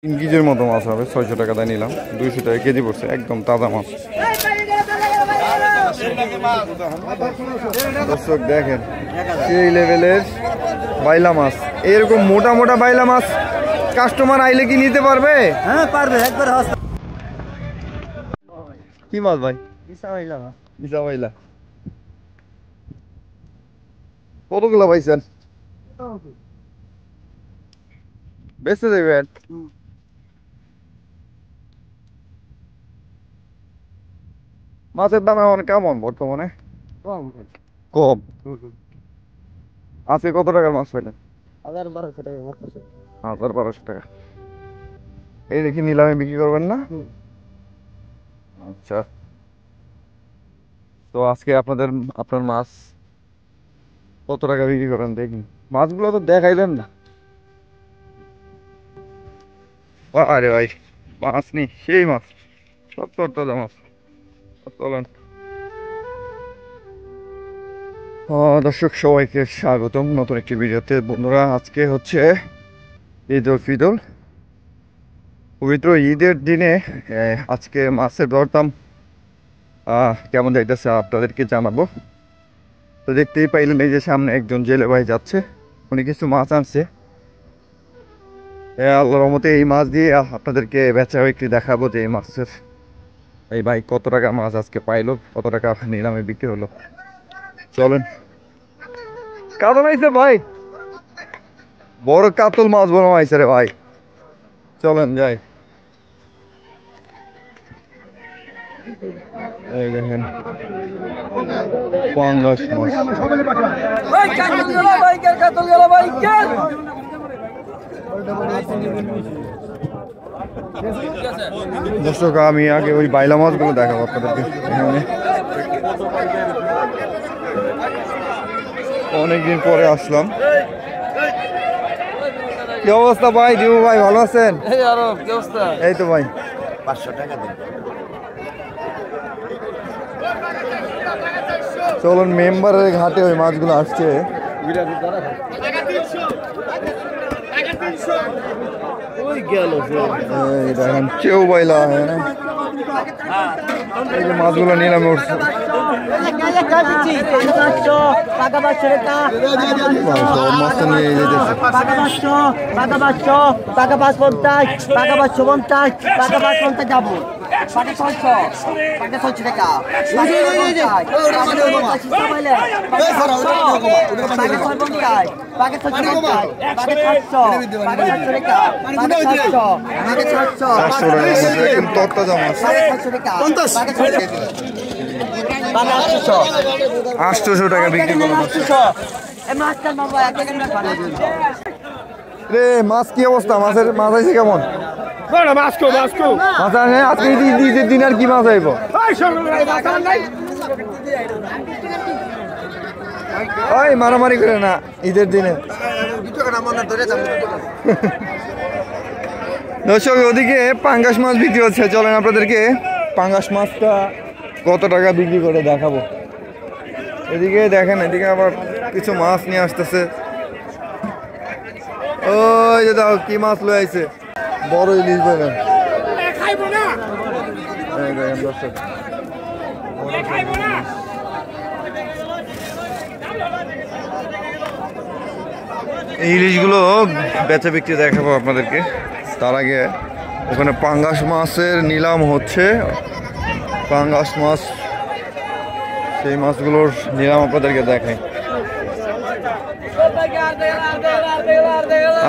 3 কেজির মতো মাছ হবে, 600 টাকা দিয়ে নিলাম, 200 টাকা কেজি পড়ছে, একদম তাজা মাছ। দর্শক দেখেন সেই লেভেলের বাইলা মাছ, এরকম মোটা মোটা বাইলা মাছ কাস্টমার আইলে কি নিতে পারবে? হ্যাঁ পারবে, একবার কি মাছ ভাই? বিশা বাইলা কতগুলো পাইছেন? বেঁচে দেবেন? মাছের দাম এখন কেমন বর্তমানে? কম। আজকে কত টাকার মাছ পাইলেন? 1200 টাকা। 1200 টাকা। এই দেখি নিলামে বিক্রি করবেন না? আচ্ছা, তো আজকে আপনার মাছ কত টাকা বিক্রি করেন দেখি। মাছগুলো তো দেখাইলেন না। আরে ভাই মাছ নি, সেই মাছ, সব তাজা মাছ। চলেন। দর্শক সবাইকে স্বাগতম নতুন একটি ভিডিওতে। বন্ধুরা আজকে হচ্ছে ঈদ উল ফিতর, পবিত্র ঈদের দিনে আজকে মাছের দরদাম কেমন যাইতেছে আপনাদেরকে জানাবো। তো দেখতেই পাইলেন এই যে সামনে একজন জেলে ভাই যাচ্ছে, উনি কিছু মাছ আনছে। আল্লাহর রহমতে এই মাছ দিয়ে আপনাদেরকে বেচা বিক্রি দেখাবো যে এই মাছের এই ভাই কত টাকা মাছ আজকে পাইলো, কত টাকা নিলামে বিক্রি হলো। চলেন। কাতল আইছে ভাই, বড় কাতল মাছ বড় আইছে রে ভাই, চলেন যাই। এই দেখেন পাঙ্গাস মাছ। দর্শক আমি আগে ওই বাইলা মাছগুলো দেখাবো আপনাদেরকে। অনেকদিন পরে আসলাম। কি অবস্থা ভাই? দিবু ভাই ভালো আছেন? এই তো ভাই 500 টাকা দিন। চলুন মেম্বারের ঘাটে ওই মাছগুলো আসছে। দেখেন কেউ বাইলা এই যে মাছগুলো নিলামে উঠছে। মাছটা নিয়ে যেতেছে। যাবো পাকে 600 টাকা। আটশো টাকা বিক্রি করলাম। রে মাছ কি অবস্থা? মাছ আছে কেমন? মাছ আছে আজকে ঈদের দিন আর কি মাছ আইব? ওই মারামারি করে না ঈদের দিনে। দর্শক ওদিকে পাঙ্গাস মাছ বিক্রি হচ্ছে, চলেন আপনাদেরকে পাঙ্গাস মাছটা কত টাকা বিক্রি করে দেখাবো। এদিকে দেখেন, এদিকে আবার কিছু মাছ নিয়ে আসতেছে। ওই যে দেখো কি মাছ লয়ে আইছে, বড় ইলিশ বেগুন। দেখেন দর্শক এই ইলিশগুলো বেচা বিক্রি দেখাবো আপনাদেরকে। তার আগে ওখানে পাঙ্গাস মাছের নিলাম হচ্ছে। পাঙ্গাস মাছ, সেই মাছগুলোর নিলাম আপনাদেরকে দেখাই।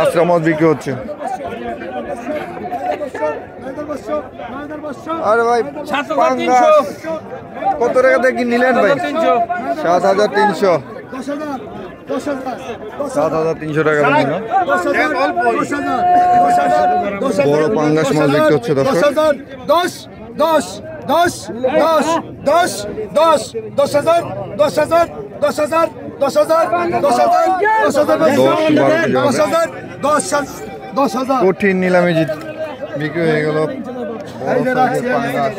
আজকে মাছ বিক্রি হচ্ছে। আরে ভাই কত টাকা দিয়ে কি নিলেন ভাই? 7300। 7300 টাকা নিল। বড় পাঙ্গাস মাছ বিক্রি হচ্ছে দর্শক। 10 10 10 10 10 10 10,000 10,000 10,000 10,000 10,000 10,000 10,000 কঠিন নিলামে বিক্রি হয়ে গেল পাঙ্গাস।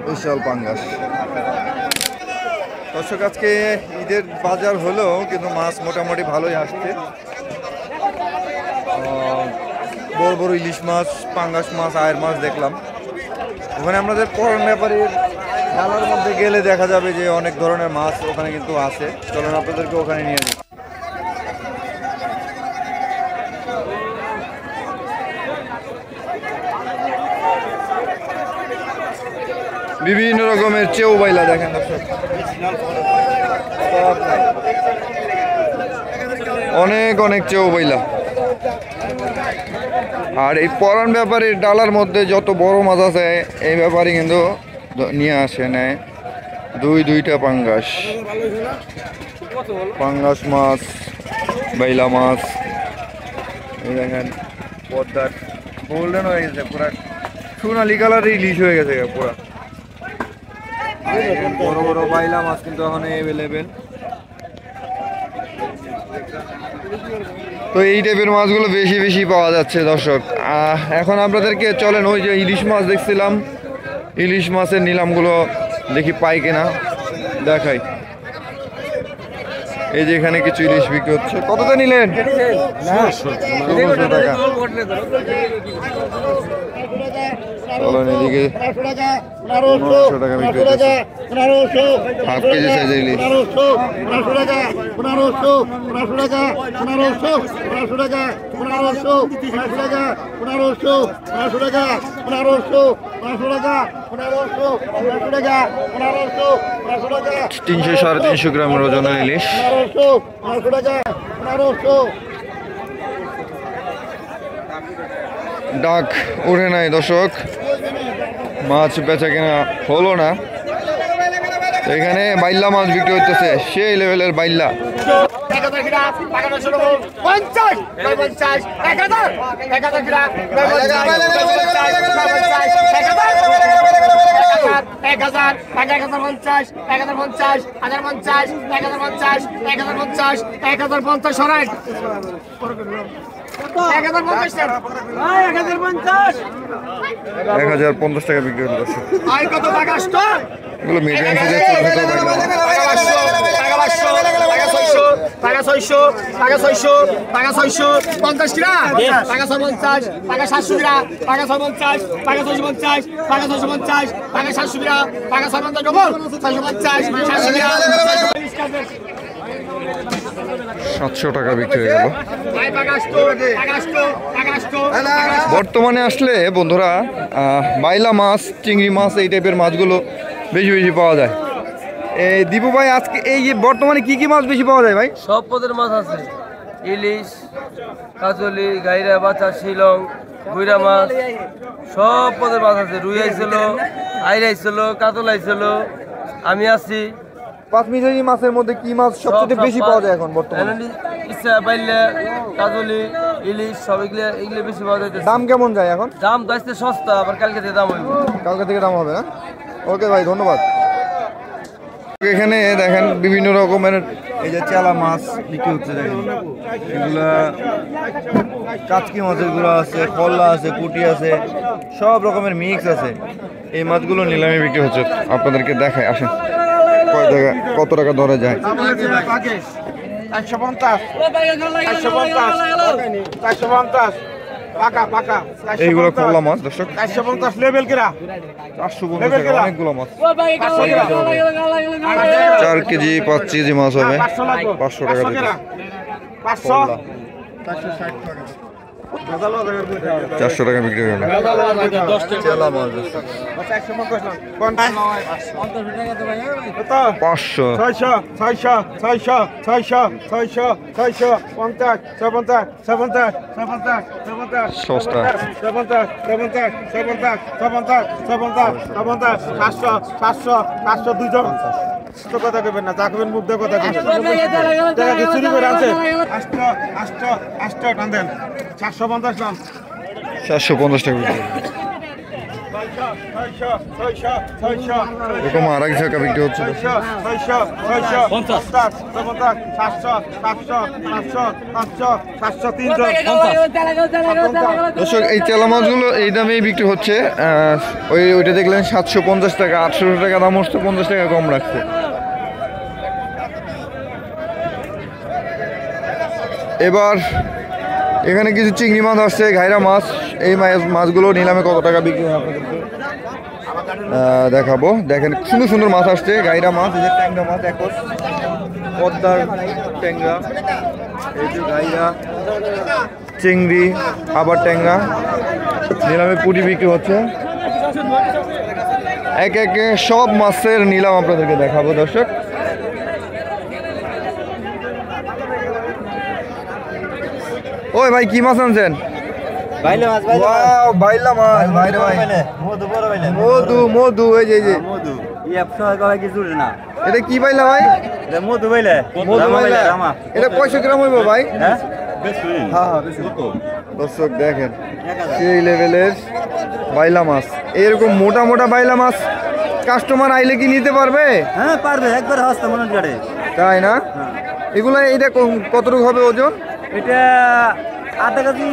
বিশাল পাঙ্গাস। দর্শক আজকে ঈদের বাজার হলেও কিন্তু মাছ মোটামুটি ভালোই আসছে। বড় বড় ইলিশ মাছ, পাঙ্গাস মাছ, আয়ের মাছ দেখলাম। ওখানে আমাদের পরন ব্যাপারীর ডালার মধ্যে গেলে দেখা যাবে যে অনেক ধরনের মাছ ওখানে কিন্তু আছে। চলুন আপনাদেরকে ওখানে নিয়ে যাই। বিভিন্ন রকমের চেউ বাইলা দেখেন দর্শক, অনেক অনেক চেউ বাইলা। আর এই পরান ব্যাপারীর ডালার মধ্যে যত বড় মাছ আছে এই ব্যাপারী কিন্তু নিয়ে আসে নেয় দুইটা পাঙ্গাস মাছ, বাইলা মাছ। এই দেখেন পদ্মার গোল্ডেন হয়ে গেছে, পুরা সোনালি কালারের ইলিশ হয়ে গেছে পুরা। বড় বড় বাইলা মাছ কিন্তু এখন অ্যাভেলেবেল। তো এই টাইপের মাছগুলো বেশি বেশি পাওয়া যাচ্ছে দর্শক। এখন আপনাদেরকে চলেন ওই যে ইলিশ মাছ দেখছিলাম, ইলিশ মাছের নিলামগুলো দেখি পাই কিনা দেখাই। এই যে এখানে কিছু ইলিশ বিক্রি হচ্ছে। কততে নিলেন? 1600 টাকা। চলেন এদিকে 1500 টাকা বিক্রি হচ্ছে হাফ কেজি সাইজের ইলিশ। 1500 টাকা 1500 টাকা 1500 টাকা 1500 টাকা 1500 টাকা 1500 টাকা 300 350 গ্রামের ওজনের ইলিশ। ডাক উঠে নাই দর্শক, মাছ বেচা কেনা হলো না। এখানে বাইল্লা মাছ বিক্রি হইতেছে, সেই লেভেলের বাইল্লা। 1050 টাকা বিক্রি হলো দর্শক। এগুলো মিডিয়াম সাইজের ছোট ছোট বাইল্লা মাছ। টাকা 600 টাকা 650 টাকা 700 টাকা 700 টাকা 650 টাকা 650 টাকা 650 টাকা 700 টাকা 750 ডবল 650 700 টাকা বিক্রি হয়ে গেল। বর্তমানে আসলে বন্ধুরা বাইলা মাছ, চিংড়ি মাছ, এই টাইপের মাছগুলো বেশি বেশি পাওয়া যায়। এই দীপু ভাই, আজকে এই বর্তমানে কি কি মাছ বেশি পাওয়া যায় ভাই? সব পদের মাছ আছে, ইলিশ, কাজলি, গাইরা, বাচ্চা, শিলং, গুইরা মাছ, সব পদের মাছ আছে। রুই আইছিল, আইর আইছিল, কাতল আইছিল, আমি আছি। পাঁচমিশালি মাছের মধ্যে কি মাছ সবচেয়ে বেশি পাওয়া যায় এখন বর্তমানে? ইচ্ছা পাইলে কাজলি, ইলিশ, সব এগুলো বেশি পাওয়া যায়। দাম কেমন যায় এখন? দাম তো আসতে সস্তা, আবার কালকে থেকে দাম হইবে। কালকে থেকে দাম হবে না? ওকে ভাই, ধন্যবাদ। এখানে দেখেন বিভিন্ন রকমের এই যে চেলা মাছ বিক্রি হচ্ছে। দেখেন এগুলা কাচকি মাছের গুঁড়া আছে, কল্লা আছে, পুঁটি আছে, সব রকমের মিক্স আছে। এই মাছগুলো নিলামে বিক্রি হচ্ছে, আপনাদেরকে দেখায়। আসেন কত টাকা ধরা যায়। 450 পাকা পাকা এইগুলো কল্লা মাছ দর্শক। 450 লেভেল কিরা 450 টাকা, অনেকগুলো মাছ। 4 কেজি 5 কেজি মাছ হবে 500 টাকা দিতে। 400 টাকা বিক্রি হয়ে গেল চেলা মাছ। 500 সস্তা। 500 দুজন কথা কবেন না, তাকবেন মুখ দিয়ে কথা কবেন। চুরি করে আছে 8 টান দেন 450 নাম 450 টাকা বিক্রি। এরকম আর এক জায়গা বিক্রি হচ্ছে দর্শক। এই চেলা মাছগুলো এই দামেই বিক্রি হচ্ছে। ওইটা দেখলেন 750 টাকা, 800 টাকা দাম হচ্ছে, 50 টাকা কম রাখছে। এবার এখানে কিছু চিংড়ি মাছ আসছে, ঘাইরা মাছ। এই মাছগুলো নিলামে কত টাকা বিক্রি হয় আপনাদেরকে দেখাবো। দেখেন সুন্দর সুন্দর মাছ আসছে, ঘাইরা মাছ, এই যে ট্যাংরা মাছ, এখন পদ্মার ট্যাংরা, এই যে ঘাইরা, চিংড়ি, আবার ট্যাংরা নিলামে পুরি বিক্রি হচ্ছে। একে একে সব মাছের নিলাম আপনাদেরকে দেখাবো দর্শক। ওই ভাই কি মাছ আনছেন? বাইলা মাছ ওয়াও, বাইলা মাছ, ভাই রে ভাই, মধু বড় বাইলা মধু মধু, এই যে মধু ইয়া সবাই কয় কি জুড়ে না এটা কি বাইলা ভাই? এটা মধু বাইলা মধু বাইলা। রামা এটা কয়শো গ্রাম হইব ভাই? হ্যাঁ হ্যাঁ বেশি। দর্শক দেখেন সেই লেভেলের বাইলা মাছ, এরকম মোটা মোটা বাইলা মাছ কাস্টমার আইলে কি নিতে পারবে? হ্যাঁ পারবে, একবার হস্তা মনে করে। তাই না? এগুলা এইটা কতটুকু হবে ওজন? এটা আধা কেজি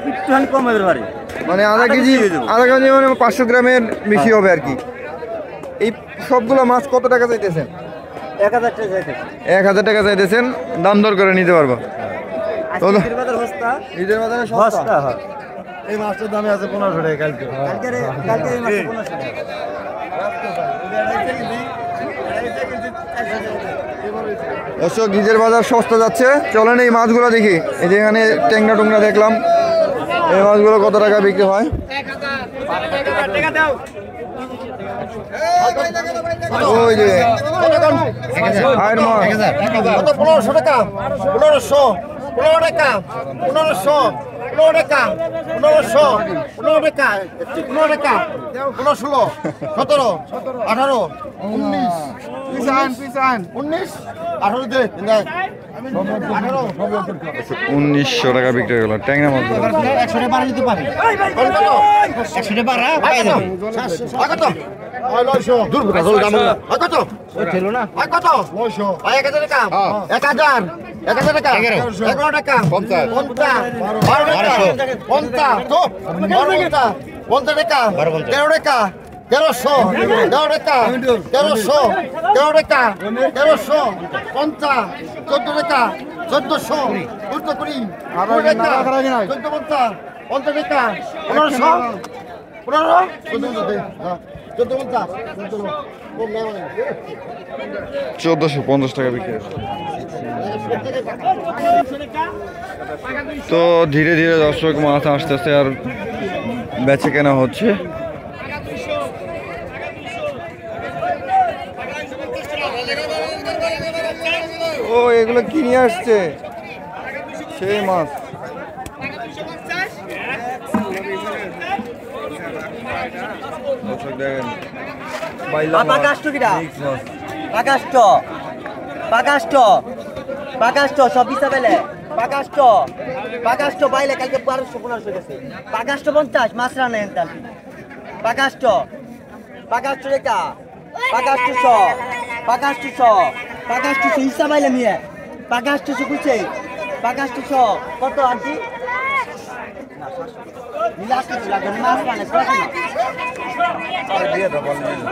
একটুখানি কম হবে পারে, মানে আধা কেজি, আধা কেজি মানে 500 গ্রামের বেশি হবে আর কি। এই সবগুলো মাছ কত টাকা চাইতেছেন? 1000 টাকা চাইছে। 1000 টাকা চাইতেছেন, দাম দর করে নিতে পারবো। আজকের বাজার হস্তা, ঈদের বাজারে হস্তা হয়। এই মাছটার দামে আছে 1500 টাকা কালকে। কালকে এই মাসে 1500 টাকা। দর্শক ঈদের বাজার সস্তা যাচ্ছে, চলেন এই মাছগুলো দেখি। এই যে এখানে ট্যাংরা টুংরা দেখলাম, এই মাছগুলো কত টাকা বিক্রি হয়? ওই যে আয়ের মাছ 1500 টাকা, 1500, 15 টাকা, 1500, 15 টাকা, 1500, 15 টাকা, 15 টাকা, 15, 16, 17, 18, 19, 19, 18 দে, 18, 1900 টাকা বিক্রি হলো ট্যাংরা মাছগুলো। 100 টাকা বাড়া নিতে পারি। 100 টাকা বাড়া পাই যাবে। কত? 900 দূর কত দাম না। কত? ছিল না কত? 900 1000 টাকা, 1000, 1000 টাকা, 11 টাকা, 50, 50, 1200, 50, তো 50, 50 টাকা, 13 টাকা, 1300, 13 টাকা, 1300, 13 টাকা, 1300, 50, 14 টাকা, 1400, 1420, 14 টাকা, 1450, 50 টাকা, 1500, 15, 1450, 1450 টাকা বিক্রি হচ্ছে। তো ধীরে ধীরে দর্শক মাছ আসতেছে আর বেচে কেনা হচ্ছে। ও এগুলো কিনে আসছে সেই মাছ। দর্শক দেখেন বাইলা মাছ, পাকাষ্ট কিরা mix মাছ। পাকাষ্ট পাকাষ্ট পাকাষ্ট সব পিসা পেলে পাকাষ্ট পাকাষ্ট বাইলে কালকে 1200 গেছে। পাকাষ্ট 50 মাছ রান্না এনতাম। পাকাষ্ট পাকাষ্ট রেখা পাকাষ্ট শ পাকাষ্ট শ পাকাষ্ট শ হিসাব বাইলে নিয়ে পাকাষ্ট শ কুছে পাকাষ্ট শ কত আনছি বিলাস কিছু লাগে মাছ মানে সরাসরি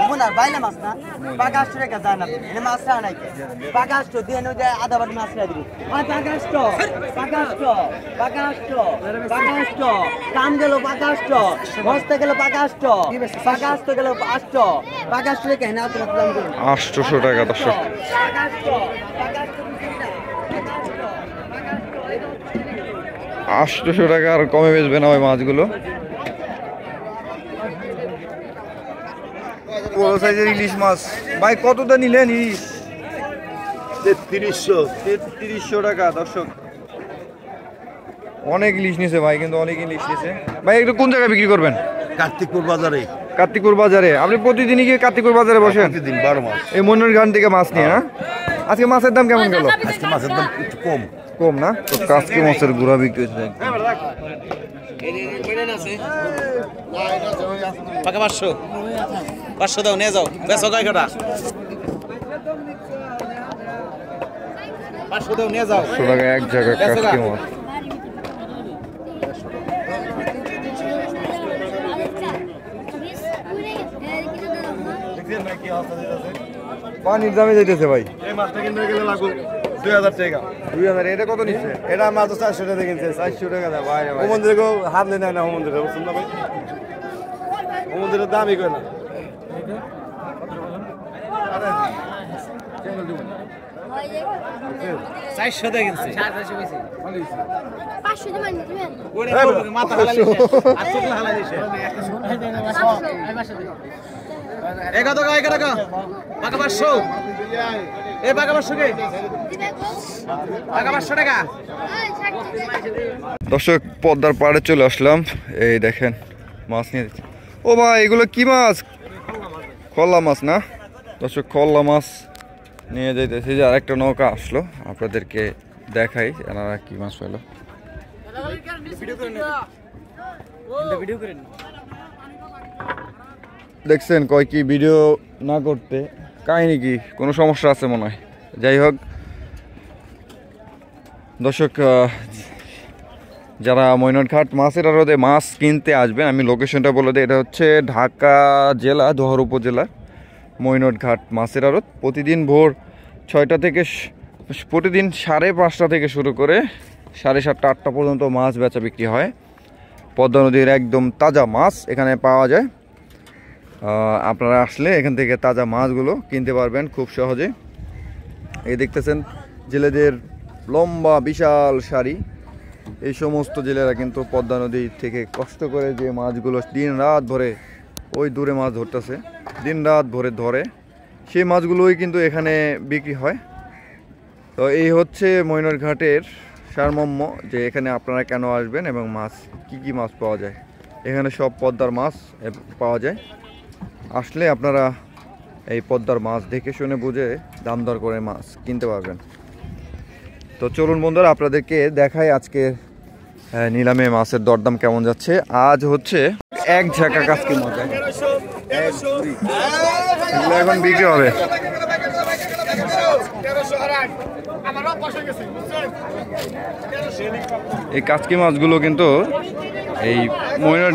বুনার বাইলে মাছ না পাকাষ্ট রেখা যায় না এনে মাছ রান্না নাই পাকাষ্ট দিয়ে নদে আধা বাটি মাছ রাখা দিবি আর পাকাষ্ট পাকাষ্ট পাকাষ্ট পাকাষ্ট কাম গেল পাকাষ্ট বসতে গেল পাকাষ্ট পাকাষ্ট গেল 800 পাকাষ্ট রেখা না তো দাম করুন 800 টাকা দর্শক। পাকাষ্ট পাকাষ্ট 800 টাকা আর কমে বেচবে না ওই মাছগুলো। বড় সাইজের ইলিশ মাছ ভাই কতটা নিলেন ইলিশ? 3300 টাকা দর্শক। অনেক ইলিশ নিছে ভাই, কিন্তু অনেক ইলিশ নিছে ভাই। একটু কোন জায়গায় বিক্রি করবেন? কার্তিকপুর বাজারে। কার্তিকপুর বাজারে। আপনি প্রতিদিনই কি কার্তিকপুর বাজারে বসেন? প্রতিদিন 12 মাস। এই মনির গান থেকে মাছ নিয়ে না? আজকে মাছের দাম কেমন গেল? আজকে মাছের দাম একটু কম। কম না? তো কাজকে মাছের গুঁড়া বিক্রি হচ্ছে। পাকা 500 500 দাও নিয়ে যাও বেচো কয় কাটা 500 দাও নিয়ে যাও 100 টাকা এক জায়গায় কাজকে মাছ। পানির দামে যাইতেছে ভাই। এই মাছটা কিনতে গেলে লাগবে 2000 টাকা 2000 এটা কত নিচ্ছে? এটা মাত্র 400 টাকা কিনছে 400 টাকা দাম ভাই ও মন্দিরে গো হাত নেয় না ও মন্দিরে বুঝছেন না ভাই ও মন্দিরের দামই কই না দর্শক পদ্মার পাড়ে চলে আসলাম, এই দেখেন মাছ নিয়ে যাচ্ছে। ও ভাই এগুলো কি মাছ? খল্লা মাছ না দর্শক, খল্লা মাছ নিয়ে যাইতেছি। যে আরেকটা নৌকা আসলো, আপনাদেরকে দেখাই এনারা কি মাছ পেলো। দেখছেন কয় কি ভিডিও না করতে, কাহিনী কি কোনো সমস্যা আছে মনে হয়। যাই হোক দর্শক, যারা মৈনটঘাট মাছের আড়তে মাছ কিনতে আসবেন, আমি লোকেশনটা বলে দিই। এটা হচ্ছে ঢাকা জেলা দোহার উপজেলা মৈনটঘাট মাছের আড়ত। প্রতিদিন ভোর 6টা থেকে প্রতিদিন 5:30 থেকে শুরু করে 7:30 8টা পর্যন্ত মাছ বেচা বিক্রি হয়। পদ্মা নদীর একদম তাজা মাছ এখানে পাওয়া যায়। আপনারা আসলে এখান থেকে তাজা মাছগুলো কিনতে পারবেন খুব সহজে। এই দেখতেছেন জেলেদের লম্বা বিশাল সারি। এই সমস্ত জেলেরা কিন্তু পদ্মা নদী থেকে কষ্ট করে যে মাছগুলো দিন রাত ভরে ওই দূরে মাছ ধরতেছে, দিন রাত ভরে ধরে, সেই মাছগুলোই কিন্তু এখানে বিক্রি হয়। তো এই হচ্ছে মৈনটঘাটের সারমর্ম, যে এখানে আপনারা কেন আসবেন এবং মাছ কি মাছ পাওয়া যায়। এখানে সব পদ্মার মাছ পাওয়া যায়। আসলে আপনারা এই পদ্মার মাছ দেখে শুনে বুঝে দাম দর করে মাছ কিনতে পারবেন। তো চলুন বন্ধুরা, আপনাদেরকে দেখাই আজকে নিলামে মাছের দরদাম কেমন যাচ্ছে। আজ হচ্ছে এক ঝাঁকা কাজকে মজা এখন বিক্রি হবে। এই কাচকি মাছগুলো কিন্তু এই মৈনট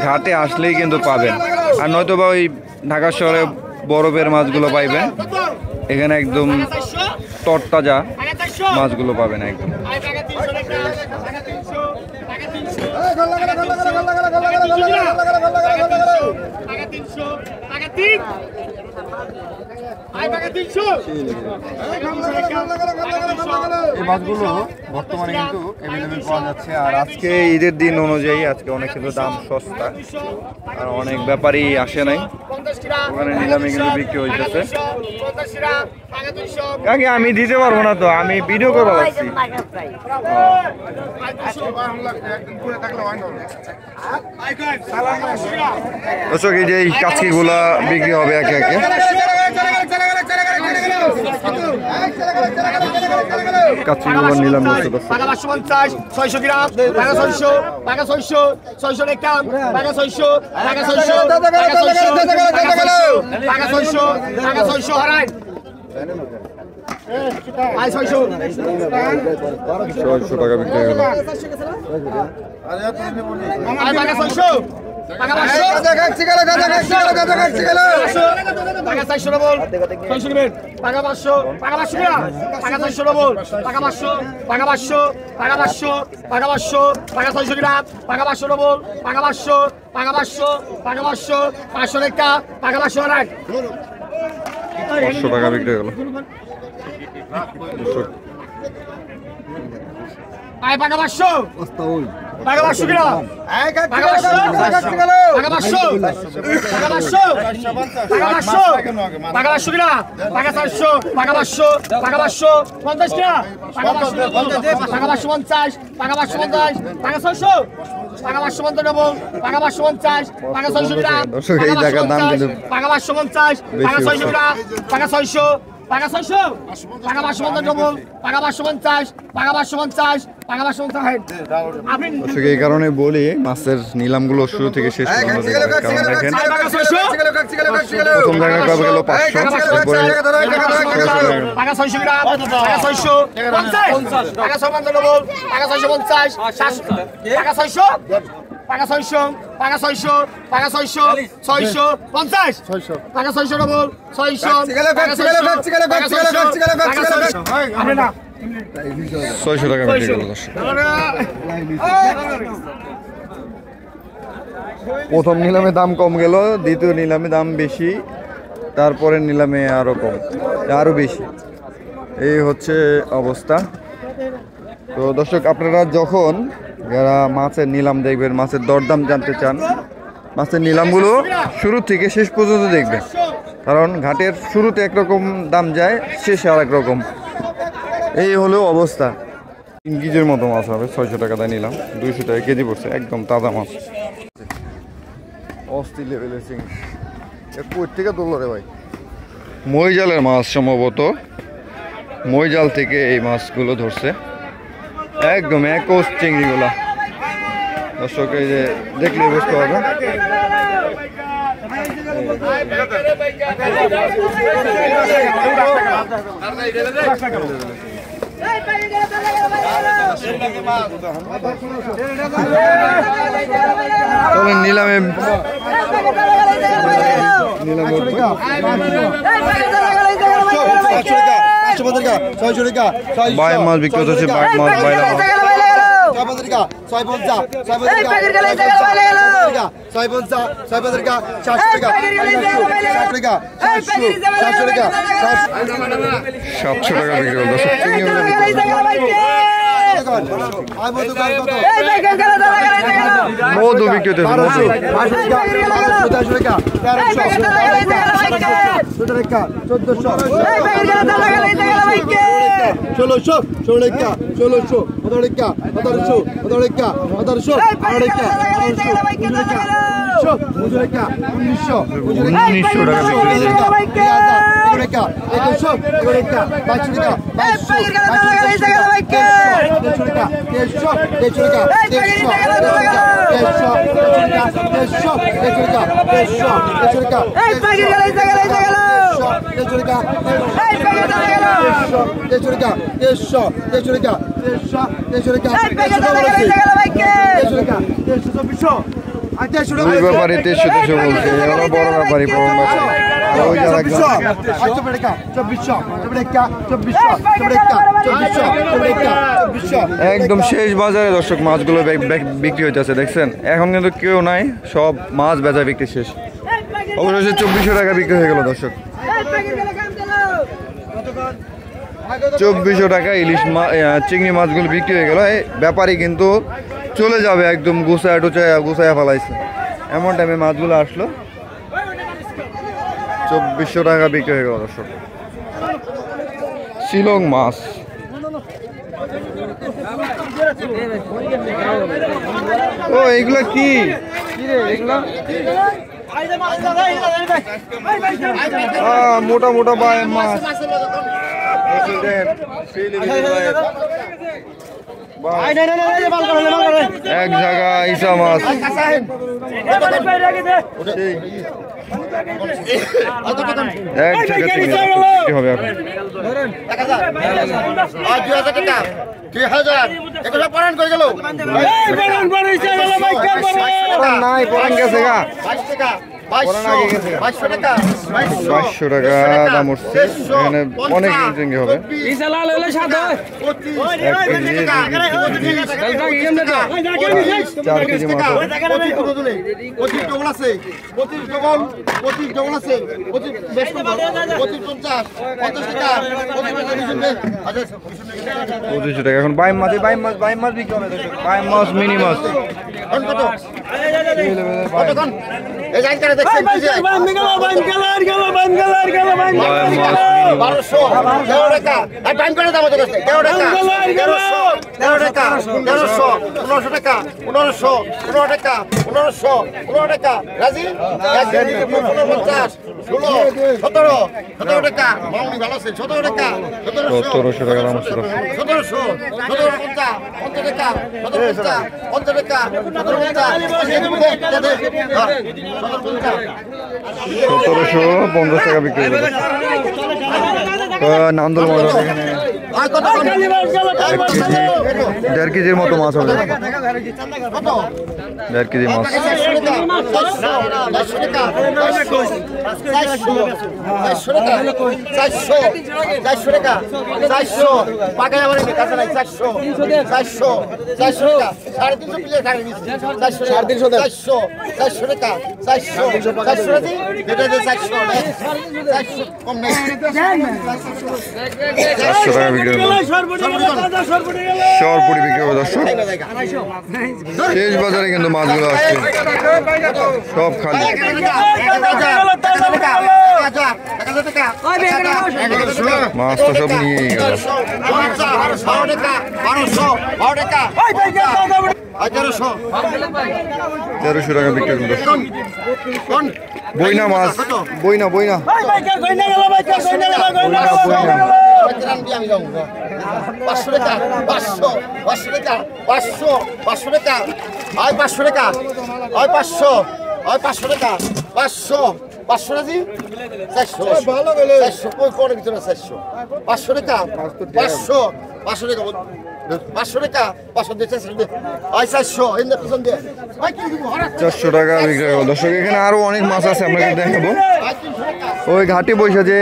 ঘাটে আসলেই কিন্তু পাবেন, আর নয়তো বা ওই ঢাকা শহরে বরফের মাছগুলো পাইবেন। এখানে একদম তরতাজা মাছগুলো পাবেন একদম। এই মাছগুলো বর্তমানে কিন্তু অ্যাভেলেবেল পাওয়া যাচ্ছে। আর আজকে ঈদের দিন অনুযায়ী আজকে অনেক কিন্তু দাম সস্তা, আর অনেক ব্যাপারী আসে নাই, ওখানে নিলামে কিন্তু বিক্রি হইতেছে। কাকি আমি দিতে পারবো না, তো আমি ভিডিও করবো লাগছি। দর্শক এই যে এই কাচকিগুলা বিক্রি হবে একে একে। কাচকিগুলো নিলাম 550 600 গ্রাম 600 600 600 টাকা 600 600 হারাই 600 টাকা বিক্রি হয়ে গেল। টাকা বিক্রি হয়ে গেল। এই কারণে বলি মাছের নিলামগুলো শুরু থেকে শেষ পর্যন্ত দেখবেন। কারণ দেখেন প্রথম জায়গায় কবে গেল 500, তারপরে 650 600 টাকা বিক্রি করলো দর্শক। প্রথম নিলামে দাম কম গেল, দ্বিতীয় নিলামে দাম বেশি, তারপরে নিলামে আরো কম, আরো বেশি, এই হচ্ছে অবস্থা। তো দর্শক, আপনারা যখন যারা মাছের নিলাম দেখবেন, মাছের দরদাম জানতে চান, মাছের নিলামগুলো শুরু থেকে শেষ পর্যন্ত দেখবেন, কারণ ঘাটের শুরুতে একরকম দাম যায়, শেষে আর এক রকম, এই হলো অবস্থা। 3 কেজির মতো মাছ হবে, 600 টাকা দিয়ে নিলাম, 200 টাকা কেজি পড়ছে, একদম তাজা মাছ, অস্থির লেভেলের চিংড়ি। কই থেকে তুললো রে ভাই? মইজালের মাছ সম্ভবত, মইজাল থেকে এই মাছগুলো ধরছে, একদম একোষ চিংড়িগুলা। দর্শক এই যে দেখলে বুঝতে পারবেন। চলেন নিলামে বাই মাছ বিক্রি হচ্ছে, বাই মাছ, বাইলা মাছ। সাতশো টাকা বিক্রি হল। মধু বিক্রি হতেছে, মধু 2 ব্যাপারে 1300 বলছে, এরা বড় ব্যাপারী, বড় ব্যাপারী। একদম শেষ বাজারে দর্শক মাছগুলো বিক্রি হইতেছে, দেখছেন? এখন কিন্তু কেউ নাই, সব মাছ বেচা বিক্রি শেষ। অবশেষে 2400 টাকা বিক্রি হয়ে গেল দর্শক। 2400 টাকা ইলিশ মাছ, চিংড়ি মাছগুলো বিক্রি হয়ে গেল। এই ব্যাপারী কিন্তু চলে যাবে, একদম গুছায় গুছায় ফেলাইছে, এমন টাইমে মাছগুলো আসলো। 2400 টাকা বিক্রি হয়ে গেল দর্শক। শিলং মাছ, ও এগুলা কি রে? এগুলা মোটা মোটা বাই মাছ, এক জায়গা ইসা মাছ, এক জায়গা কি হবে এখন? 2000 এগুলো পরান করে গেল, নাই পরান গেছে গা, 2200 টাকা 2200 টাকা দাম উঠছে। এখানে অনেক চিংড়ি হবে, 1 কেজি 4 কেজি মাছ হবে। 25 ডবল আছে, 25 ডবল আছে, 25 50 50 টাকা 2500 টাকা। এখন বাইম মাছ বিক্রি হবে, বাইম মাছ, মিনি মাছ কত এই জায়গা করে দেখছেন, 1200 টাকা আর টাইম করে দাম হচ্ছে 13 টাকা 1300 টাকা 1500 টাকা 1500 টাকা 1500 টাকা রাজি 50 16 17 টাকা মামনি ভালো আছে 17 টাকা 1700 টাকা দাম হচ্ছে 1700 টাকা 50 টাকা 50 টাকা 50 টাকা 1750 টাকা বিক্রি করে। নান্দল মাছ আছে এখানে 1.5 কেজির মতো মাছ হবে, 1.5 কেজি মাছ। 400 টাকা বিক্রি হবে। সরপুরি বিক্রি হবে দর্শক। শেষ বাজারে কিন্তু মাছগুলো আসছে, সব খালি। মাছ তো সব নিয়েই গেল। 1300 টাকা বিক্রি করুন দর্শক। বইনা মাছ, বইনা বইনা চারশো টাকা বিক্রি করবো দর্শক। এখানে আরো অনেক মাছ আছে, আপনাকে দেখাবো। ওই ঘাটে বসে যে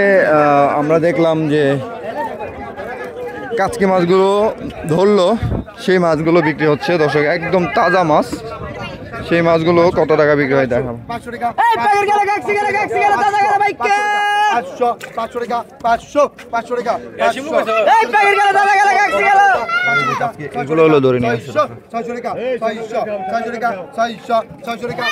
আমরা দেখলাম যে কাচকি মাছগুলো ধরলো, সেই মাছগুলো বিক্রি হচ্ছে দর্শক, একদম তাজা মাছ। সেই মাছগুলো কত টাকা বিক্রি হয় দেখাবো। 500 টাকা এগুলো হলো ধরে নিয়ে আসছে। 600 টাকা 600 টাকা 600 টাকা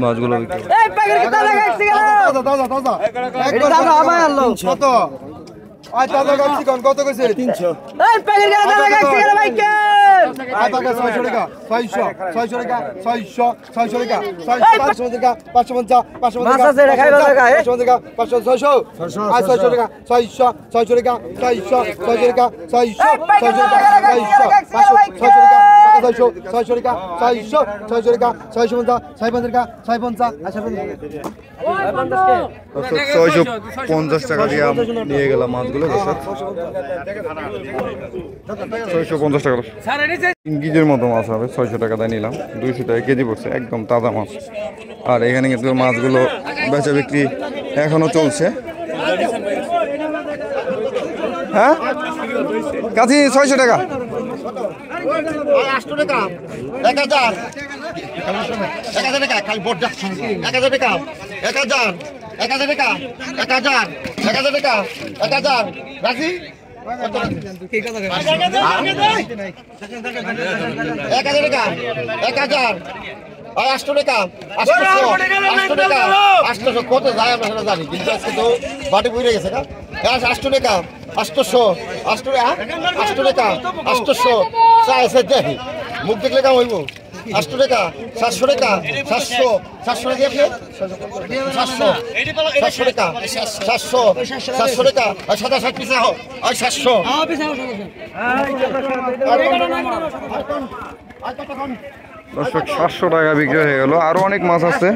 মাছগুলো বিক্রি কত? আজ দাদা গাছি কত কইছে? 300 600 টাকা 600 টাকা 600 টাকা 500 টাকা 550 500 টাকা 500 টাকা 500 600 600 টাকা 600 টাকা 600 টাকা 600 টাকা 600 টাকা 600 টাকা 650 টাকা 650 টাকা দিয়ে নিয়ে গেলাম মাছগুলো দর্শক। 650 টাকা 3 কেজির মতো মাছ হবে। 600 টাকা দিয়ে নিলাম, 200 টাকা কেজি পড়ছে, একদম তাজা মাছ। আর এখানে কিন্তু মাছগুলো বেচা বিক্রি এখনো চলছে। হ্যাঁ কাছি 600 টাকা 800 টাকা 1000 টাকা খালি বোর্ড যাচ্ছে 1000 টাকা 1000 টাকা 1000 টাকা 1000 রাজি 1000 টাকা 1000 800 টাকা 800 টাকা 800 কত যায় আমরা সেটা জানি, কিন্তু আজকে তো বাটি বইরে গেছে না। 800 টাকা 800 টাকা 800 চাইছে দেখি মুখ দেখলে কাম হইব। 800 টাকা 700 টাকা 700 টাকা দিয়ে 700 টাকা 700 টাকা 67 পিসা হোক 700 দর্শক। 700 টাকা বিক্রি হয়ে গেল। আরো অনেক মাছ আছে,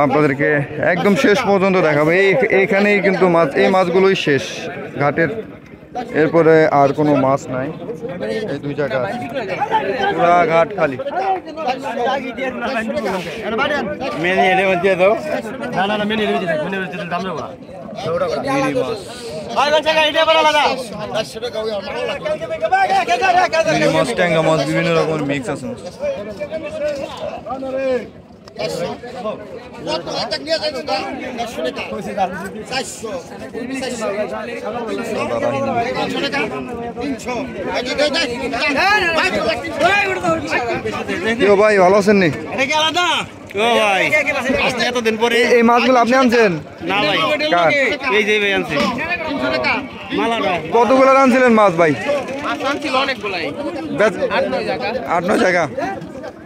আপনাদেরকে একদম শেষ পর্যন্ত দেখাবো। এইখানেই কিন্তু মাছ, এই মাছগুলোই শেষ ঘাটের, এরপরে আর কোনো মাছ নাই। এই 2 জায়গা আছে, পুরা ঘাট খালি। মাছ ট্যাংরা মাছ বিভিন্ন রকমের মিক্স আছে। ভাই ভালো আছেন নি? এতদিন পরে এই মাছগুলো আপনি আনছেন? না ভাই, কার? এই যে ভাই আনছি মালাটা। কতগুলো আনছিলেন মাছ ভাই? অনেকগুলাই 8-9 জায়গা।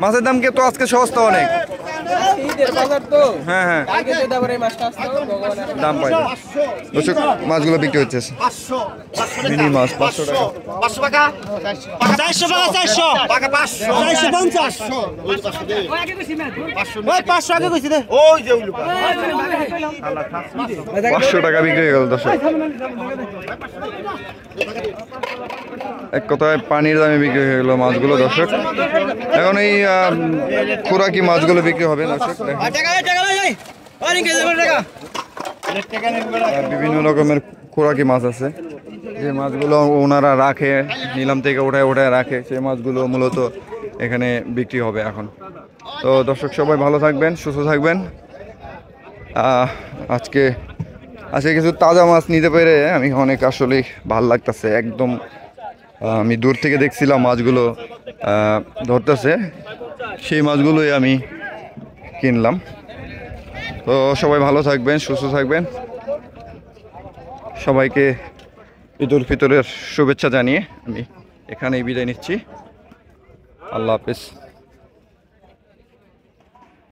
মাছের দাম তো আজকে সস্তা অনেক। হ্যাঁ হ্যাঁ দাম পাই দর্শক মাছগুলো বিক্রি হচ্ছে মিনি মাছ 500 টাকা 500 টাকা 400 টাকা 400 450 500 আগে কইছি দে ওই যে 500 টাকা বিক্রি হয়ে গেল দর্শক এক কথায় পানির দামে বিক্রি হয়ে গেল মাছগুলো দর্শক এখন এই খোরাকি মাছগুলো বিক্রি হবে দর্শক বিভিন্ন রকমের খোরাকি মাছ আছে যে মাছগুলো ওনারা রাখে নিলাম থেকে ওঠায় রাখে সেই মাছগুলো মূলত এখানে বিক্রি হবে এখন তো দর্শক সবাই ভালো থাকবেন সুস্থ থাকবেন আজকে কিছু তাজা মাছ নিতে পেরে আমি অনেক আসলেই ভালো লাগতেছে একদম আমি দূর থেকে দেখছিলাম মাছগুলো ধরতেছে সেই মাছগুলোই আমি কিনলাম তো সবাই ভালো থাকবেন সুস্থ থাকবেন সবাইকে ঈদ উল ফিতরের শুভেচ্ছা জানিয়ে আমি এখানেই বিদায় নিচ্ছি আল্লাহ হাফেজ